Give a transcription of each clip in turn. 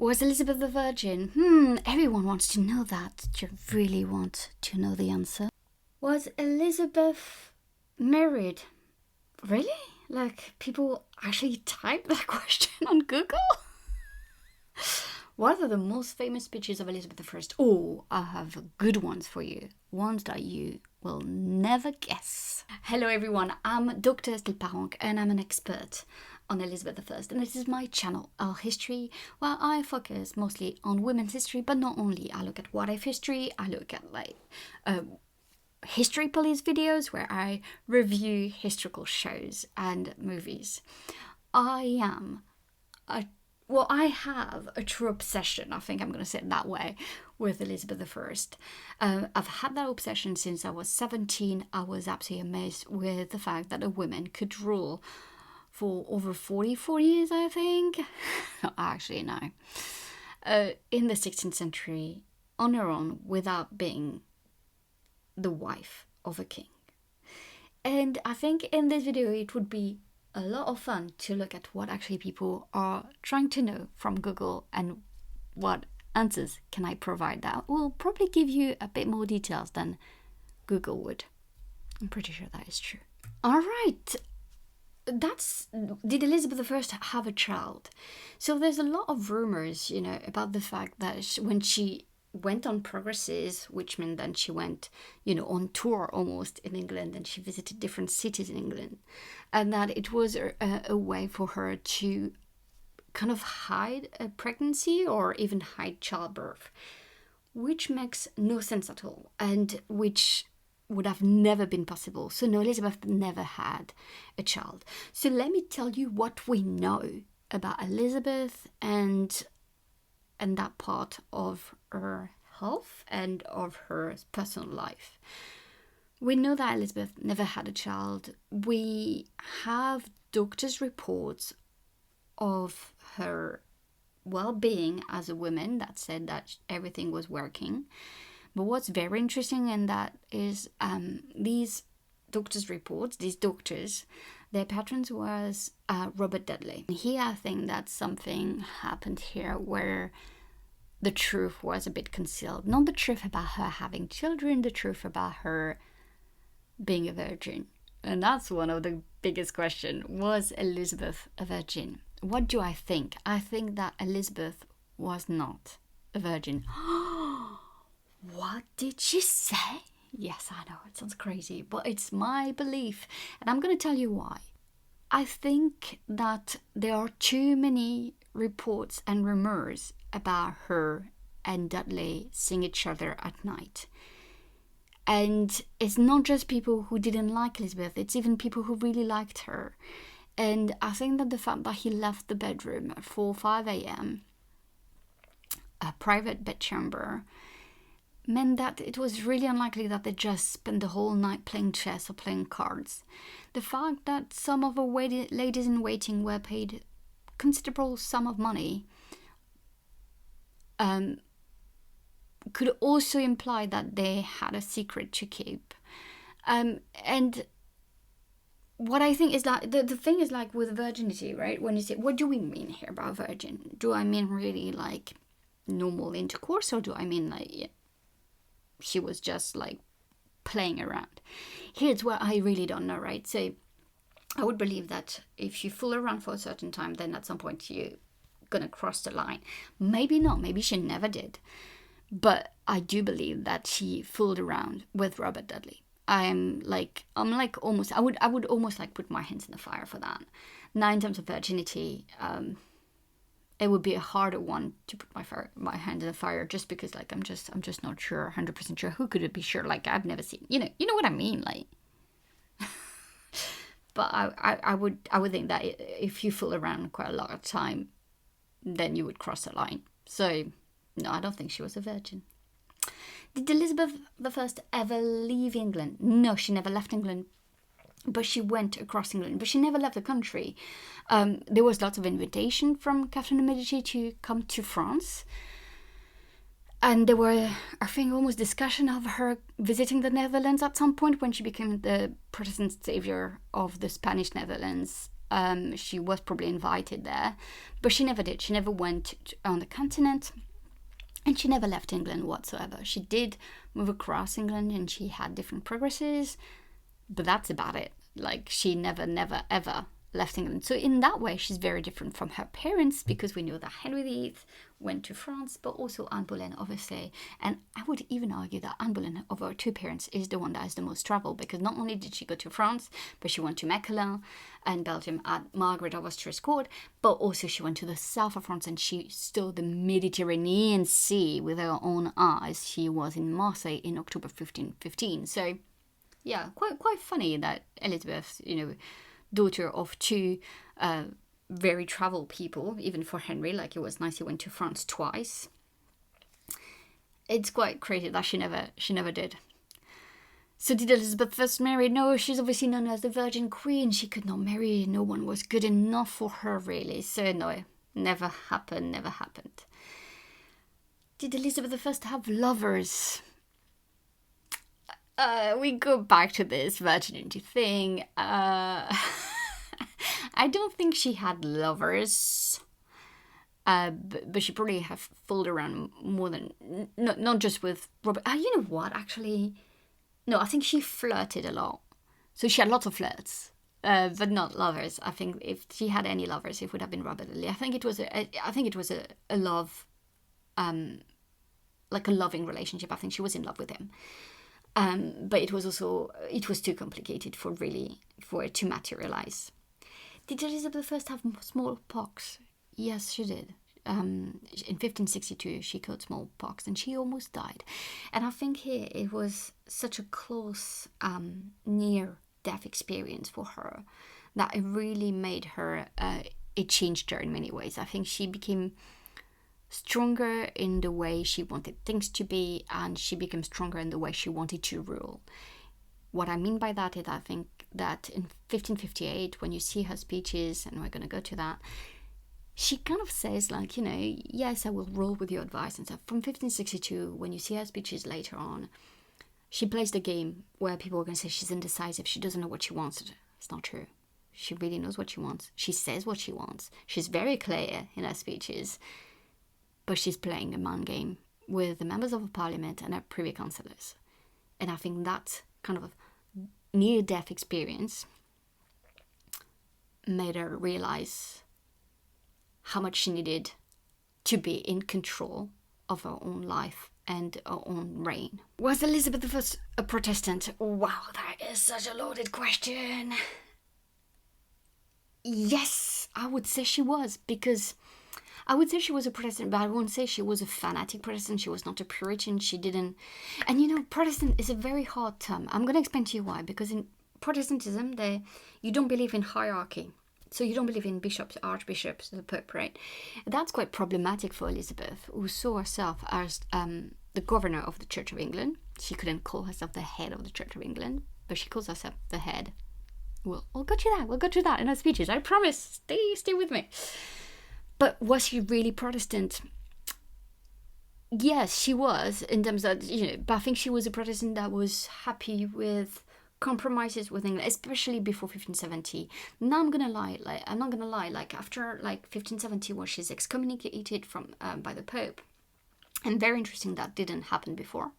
Was Elizabeth a virgin? Everyone wants to know that. Do you really want to know the answer? Was Elizabeth married? Really? Like, people actually type that question on Google? What are the most famous speeches of Elizabeth I? Oh, I have good ones for you. Ones that you will never guess. Hello everyone, I'm Dr. Estelle Paranque and I'm an expert on Elizabeth I. And this is my channel, ElleHistory, where I focus mostly on women's history, but not only. I look at what if history, I look at history police videos where I review historical shows and movies. I have a true obsession, I think I'm going to say it that way, with Elizabeth I. I've had that obsession since I was 17. I was absolutely amazed with the fact that a woman could rule for over 44 years, I think. Actually, no. In the 16th century, on her own, without being the wife of a king. And I think in this video it would be a lot of fun to look at what actually people are trying to know from Google and what answers can I provide that will probably give you a bit more details than Google would. I'm pretty sure that is true. All right. Did Elizabeth I have a child? So there's a lot of rumors, about the fact that when she went on progresses, which meant then she went, on tour almost in England, and she visited different cities in England, and that it was a way for her to kind of hide a pregnancy or even hide childbirth, which makes no sense at all, and which would have never been possible. So no, Elizabeth never had a child. So let me tell you what we know about Elizabeth and that part of her health and of her personal life. We know that Elizabeth never had a child. We have doctors' reports of her well-being as a woman that said that everything was working. But what's very interesting in that is these doctors' reports, these doctors, their patron was Robert Dudley. Here I think that something happened here where the truth was a bit concealed. Not the truth about her having children, the truth about her being a virgin. And that's one of the biggest questions. Was Elizabeth a virgin? What do I think? I think that Elizabeth was not a virgin. What did she say? Yes, I know, it sounds crazy, but it's my belief, and I'm going to tell you why. I think that there are too many reports and rumors about her and Dudley seeing each other at night. And it's not just people who didn't like Elizabeth, it's even people who really liked her. And I think that the fact that he left the bedroom at 5 a.m., a private bedchamber, meant that it was really unlikely that they just spent the whole night playing chess or playing cards. The fact that some of the ladies in waiting were paid considerable sum of money could also imply that they had a secret to keep. And what I think is that the thing is like with virginity, right? When you say, what do we mean here about virgin? Do I mean really like normal intercourse, or do I mean like she was just like playing around? Here's what I really don't know, right? So I would believe that if you fool around for a certain time, then at some point you're gonna cross the line. Maybe not, maybe she never did. But I do believe that she fooled around with Robert Dudley. I would almost like put my hands in the fire for that. Now, in terms of virginity, it would be a harder one to put my hand in the fire, just because like I'm just not sure, 100% sure. Who could it be sure? Like I've never seen, you know what I mean, like. But I would think that if you fool around quite a lot of time, then you would cross the line. So no, I don't think she was a virgin. Did Elizabeth I ever leave England? No, she never left England. But she went across England, but she never left the country. There was lots of invitation from Catherine de Medici to come to France. And there were, I think, almost discussion of her visiting the Netherlands at some point when she became the Protestant savior of the Spanish Netherlands. She was probably invited there, but she never did. She never went on the continent, and she never left England whatsoever. She did move across England, and she had different progresses, but that's about it. Like, she never, ever left England. So in that way, she's very different from her parents, because we know that Henry VIII went to France, but also Anne Boleyn, obviously. And I would even argue that Anne Boleyn, of her two parents, is the one that has the most travel, because not only did she go to France, but she went to Mechlin and Belgium at Margaret of Austria's court, but also she went to the south of France and she saw the Mediterranean Sea with her own eyes. She was in Marseille in October 1515. So yeah, quite funny that Elizabeth, daughter of two very travel people, even for Henry. Like, it was nice he went to France twice. It's quite crazy that she never did. So did Elizabeth first marry? No, she's obviously known as the Virgin Queen. She could not marry. No one was good enough for her, really. So no, never happened. Did Elizabeth I have lovers? We go back to this virginity thing. I don't think she had lovers, but she probably have fooled around more than not just with Robert. You know what? Actually, no. I think she flirted a lot, so she had lots of flirts, but not lovers. I think if she had any lovers, it would have been Robert E. Lee. I think it was a love, like a loving relationship. I think she was in love with him. But it was too complicated for it to materialize. Did Elizabeth I have smallpox? Yes, she did. In 1562, she caught smallpox and she almost died. And I think here it was such a close, near-death experience for her that it really made her, it changed her in many ways. I think she became stronger in the way she wanted things to be, and she became stronger in the way she wanted to rule. What I mean by that is, I think that in 1558, when you see her speeches, and we're going to go to that, she kind of says, like, yes, I will rule with your advice and stuff. From 1562, when you see her speeches later on, she plays the game where people are going to say she's indecisive, she doesn't know what she wants. It's not true. She really knows what she wants. She says what she wants. She's very clear in her speeches. But she's playing a mind game with the members of the parliament and her privy councillors. And I think that kind of near-death experience made her realise how much she needed to be in control of her own life and her own reign. Was Elizabeth I a Protestant? Wow, that is such a loaded question. Yes, I would say she was, because I would say she was a Protestant, but I won't say she was a fanatic Protestant. She was not a Puritan. She didn't... And Protestant is a very hard term. I'm going to explain to you why. Because in Protestantism, you don't believe in hierarchy. So you don't believe in bishops, archbishops, the Pope, right? That's quite problematic for Elizabeth, who saw herself as the governor of the Church of England. She couldn't call herself the head of the Church of England, but she calls herself the head. We'll go to that in her speeches. I promise. Stay with me. But was she really Protestant? Yes, she was, in terms of, but I think she was a Protestant that was happy with compromises with England, especially before 1570. Now I'm not gonna lie, like after 1570, where she's excommunicated from by the Pope, and very interesting that didn't happen before.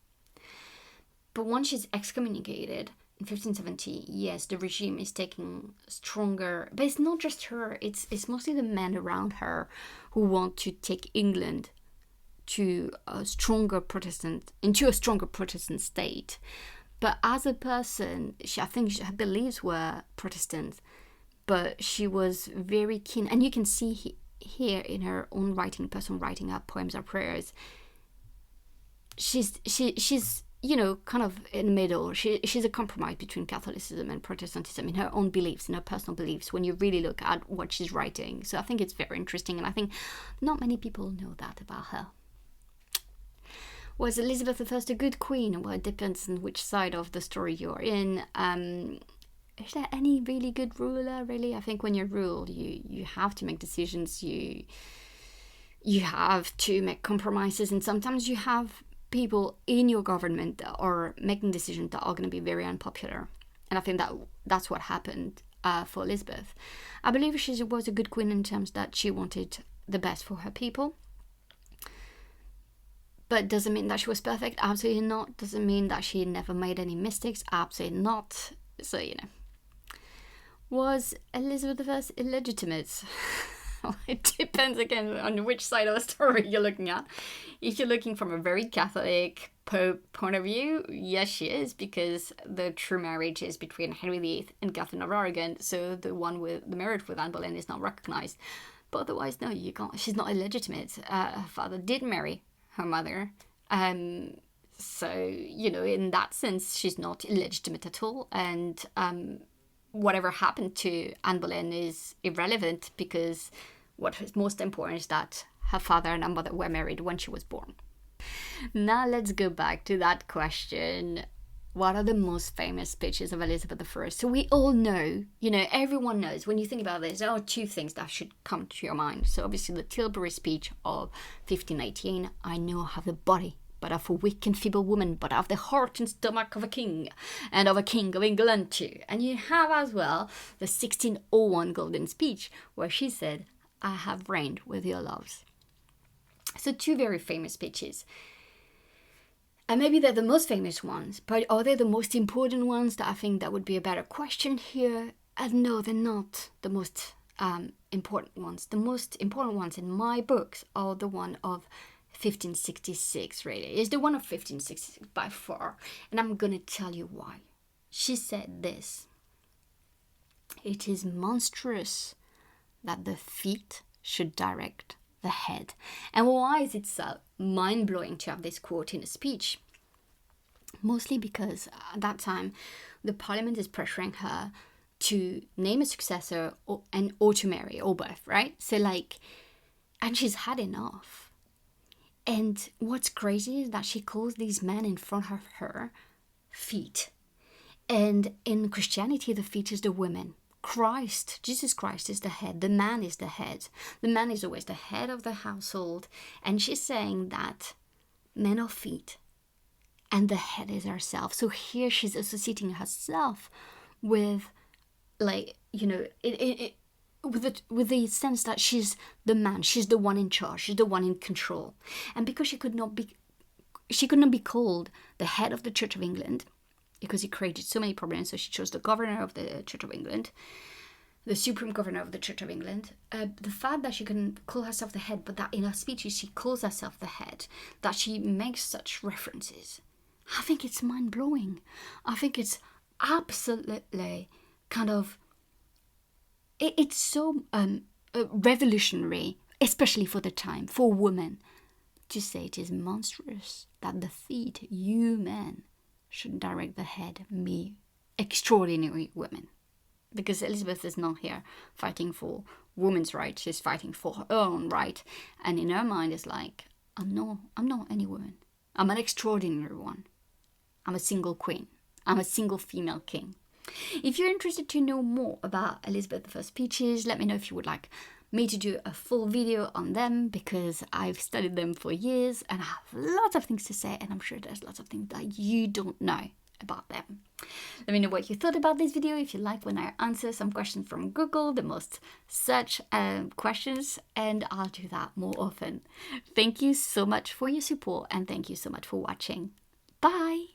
But once she's excommunicated in 1570, yes, the regime is taking stronger, but it's not just her, it's mostly the men around her who want to take England to a stronger Protestant state. But as a person, I think her beliefs were Protestant, but she was very keen, and you can see here in her own writing, personal writing, her poems, her prayers, she's kind of in the middle. She's a compromise between Catholicism and Protestantism in her own beliefs, in her personal beliefs, when you really look at what she's writing. So I think it's very interesting, and I think not many people know that about her. Was Elizabeth I a good queen? Well, it depends on which side of the story you're in. Is there any really good ruler, really? I think when you rule, you have to make decisions, you have to make compromises, and sometimes you have people in your government that are making decisions that are going to be very unpopular. And I think that's what happened for Elizabeth. I believe she was a good queen in terms that she wanted the best for her people. But doesn't mean that she was perfect? Absolutely not. Doesn't mean that she never made any mistakes? Absolutely not. So, you know. Was Elizabeth I illegitimate? It depends again on which side of the story you're looking at. If you're looking from a very Catholic Pope point of view, yes, she is, because the true marriage is between Henry VIII and Catherine of Aragon, so the one with the marriage with Anne Boleyn is not recognized. But otherwise, no, you can't. She's not illegitimate. Her father did marry her mother, so you know, in that sense, she's not illegitimate at all, and whatever happened to Anne Boleyn is irrelevant, because what is most important is that her father and her mother were married when she was born. Now let's go back to that question. What are the most famous speeches of Elizabeth I? So we all know, you know, everyone knows, when you think about this, there are two things that should come to your mind. So obviously the Tilbury speech of 1518, I know I have the body but of a weak and feeble woman, but of the heart and stomach of a king, and of a king of England too. And you have as well the 1601 Golden Speech, where she said, I have reigned with your loves. So two very famous speeches. And maybe they're the most famous ones, but are they the most important ones? That I think that would be a better question here. And no, they're not the most important ones. The most important ones in my books are the one of 1566, really. It's the one of 1566 by far. And I'm going to tell you why. She said this: it is monstrous that the feet should direct the head. And why is it so mind-blowing to have this quote in a speech? Mostly because at that time, the parliament is pressuring her to name a successor or to marry, or both, right? So like, and she's had enough. And what's crazy is that she calls these men in front of her feet. And in Christianity, the feet is the women. Christ, Jesus Christ, is the head. The man is the head. The man is always the head of the household. And she's saying that men are feet and the head is herself. So here she's associating herself with, like, you know, with the sense that she's the man, she's the one in charge, she's the one in control. And because she could not be called the head of the Church of England, because it created so many problems, so she chose the governor of the Church of England, the supreme governor of the Church of England. The fact that she can call herself the head, but that in her speeches she calls herself the head, that she makes such references, I think it's mind-blowing. I think it's absolutely kind of, it's so revolutionary, especially for the time, for women, to say it is monstrous that the feet, you men, should direct the head, me, extraordinary women. Because Elizabeth is not here fighting for women's rights, she's fighting for her own right. And in her mind, it's like, I'm not any woman. I'm an extraordinary one. I'm a single queen. I'm a single female king. If you're interested to know more about Elizabeth I's speeches, let me know if you would like me to do a full video on them, because I've studied them for years and I have lots of things to say, and I'm sure there's lots of things that you don't know about them. Let me know what you thought about this video, if you like when I answer some questions from Google, the most search questions, and I'll do that more often. Thank you so much for your support, and thank you so much for watching. Bye!